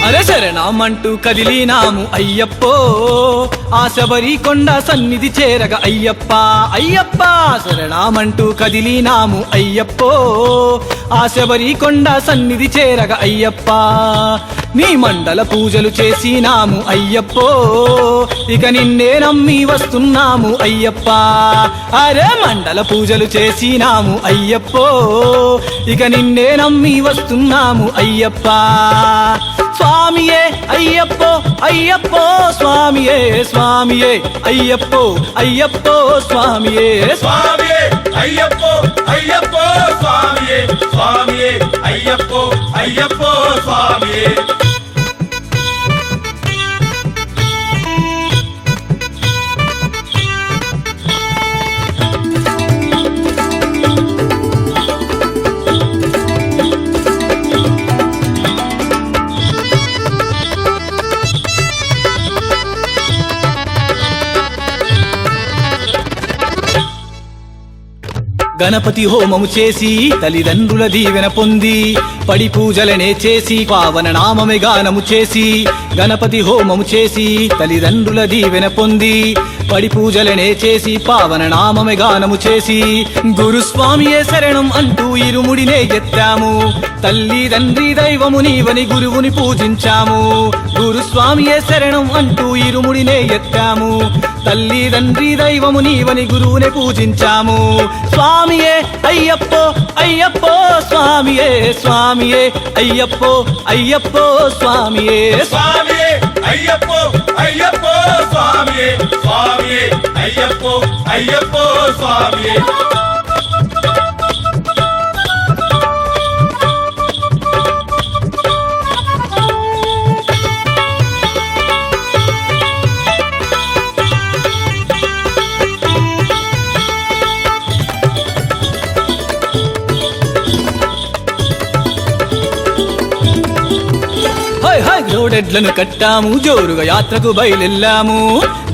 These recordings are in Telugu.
అరే శరణమంటూ కదిలినాము అయ్యప్పో ఆ శబరి కొండ సన్నిధి చేరగ అయ్యప్ప అయ్యప్ప శరణమంటూ కదిలినాము అయ్యప్పో ఆ శబరి కొండ సన్నిధి చేరగ అయ్యప్ప నీ మండల పూజలు చేసినాము అయ్యప్పో ఇక నిన్నే నమ్మి వస్తున్నాము అయ్యప్ప అరే మండల పూజలు చేసినాము అయ్యప్పో ఇక నిన్నే నమ్మి వస్తున్నాము అయ్యప్ప స్వామియే అయ్యప్పో అయ్యప్పో స్వామియే స్వామియే అయ్యప్పో అయ్యప్పో స్వామియే స్వామియే అయ్యప్పో అయ్యప్పో స్వామియే స్వామియే అయ్యప్పో అయ్యప్పో స్వామియే గణపతి హోమము చేసి తల్లిదండ్రుల దీవెన పొంది పడి పూజలనే చేసి పావన నామమే గానము చేసి గణపతి హోమము చేసి తల్లిదండ్రుల దీవెన పొంది పడి పూజలనే చేసి పావన నామమే గానము చేసి గురుస్వామియే శరణం అంటూ ఇరుముడినే ఎత్తాము తల్లి తండ్రి దైవము నీవని గురువుని పూజించాము గురుస్వామియే శరణం అంటూ ఇరుముడినే ఎత్తాము తల్లి తండ్రి దైవము నీవని గురువుని పూజించాము స్వామియే అయ్యప్పో అయ్యప్పో స్వామియే స్వామియే అయ్యప్పో అయ్యప్పో స్వామియే స్వామియే అయ్యప్పో అయ్యప్పో స్వామియే స్వామియే అయ్యప్పో అయ్యప్పో స్వామియే జోడెడ్లను కట్టాము జోరుగా యాత్రకు బయలెళ్ళాము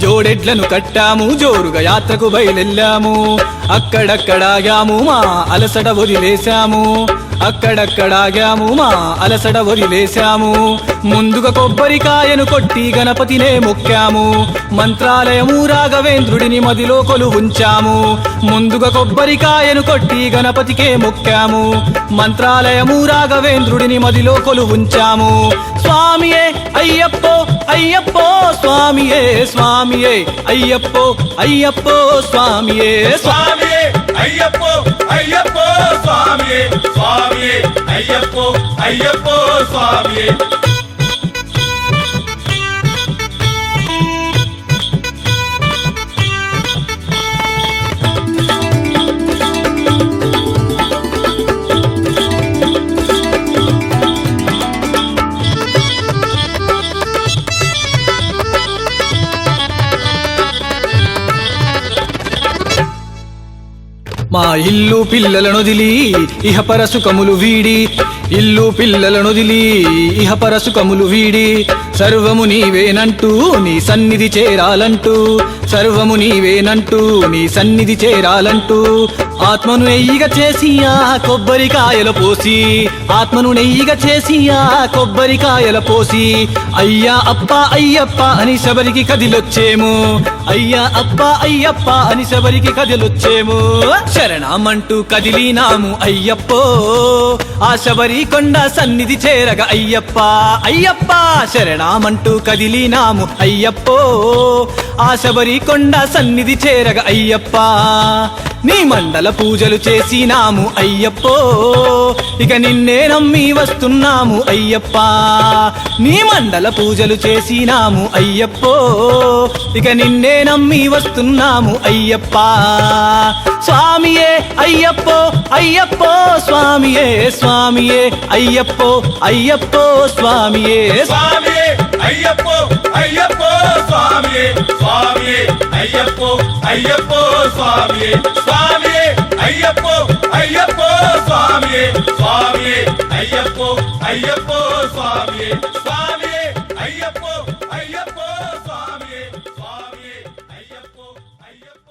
జోడెడ్లను కట్టాము జోరుగా యాత్రకు బయలెళ్ళాము అక్కడక్కడాగాము మా అలసట వదిలేశాము అక్కడక్కడాగాము మా అలసట వదిలేశాము ముందుగా కొబ్బరికాయను కొట్టి గణపతినే మొక్కాము మంత్రాలయము రాఘవేంద్రుడిని మదిలో కొలువుంచాము ముందుగా కొబ్బరికాయను కొట్టి గణపతికే మొక్కాము మంత్రాలయము రాఘవేంద్రుడిని మదిలో కొలువుంచాము స్వామియే అయ్యప్పో అయ్యప్పో స్వామియే స్వామియే అయ్యప్పో అయ్యప్పో స్వామియే స్వామియే అయ్యప్పో అయ్యప్పో స్వామియే స్వామియే అయ్యప్పో అయ్యప్పో స్వామియే మా ఇల్లు పిల్లలనొదిలి ఇహపర సుఖములు వీడి ఇల్లు పిల్లలనొదిలి ఇహపర సుఖములు వీడి సర్వము నీవేనంటూ నీ సన్నిధి చేరాలంటూ సర్వము నీవేనంటూ నీ సన్నిధి చేరాలంటూ ఆత్మను నెయ్యిగా చేసి ఆ కొబ్బరికాయల పోసి ఆత్మను నెయ్యిగా చేసి ఆ కొబ్బరికాయల పోసి అయ్యా అప్ప అయ్యప్ప అని శబరికి కదిలొచ్చేము అయ్యా అప్ప అయ్యప్ప అని శబరికి కదిలొచ్చేము శరణమంటూ కదిలినాము అయ్యప్పో ఆ శబరి కొండ సన్నిధి చేరగ అయ్యప్ప అయ్యప్ప శరణమంటూ కదిలినాము అయ్యప్పో ఆ శబరి కొండ సన్నిధి చేరగ అయ్యప్ప నీ మండల పూజలు చేసినాము అయ్యప్పో ఇక నిన్నే నమ్మి వస్తున్నాము అయ్యప్ప నీ మండల పూజలు చేసినాము అయ్యప్పో ఇక నిన్నే నమ్మి వస్తున్నాము అయ్యప్ప స్వామియే అయ్యప్పో అయ్యప్పో స్వామియే స్వామియే అయ్యప్పో అయ్యప్పో స్వామియే స్వామియే అయ్యప్పో అయ్యప్పో స్వామియే స్వామియే అయ్యప్పో అయ్యప్పో స్వామియే స్వామియే అయ్యప్పో అయ్యప్పో స్వామియే స్వామియే అయ్యప్పో అయ్యప్పో స్వామియే స్వామియే అయ్యప్పో అయ్యప్పో స్వామియే స్వామియే అయ్యప్పో అయ్యప్పో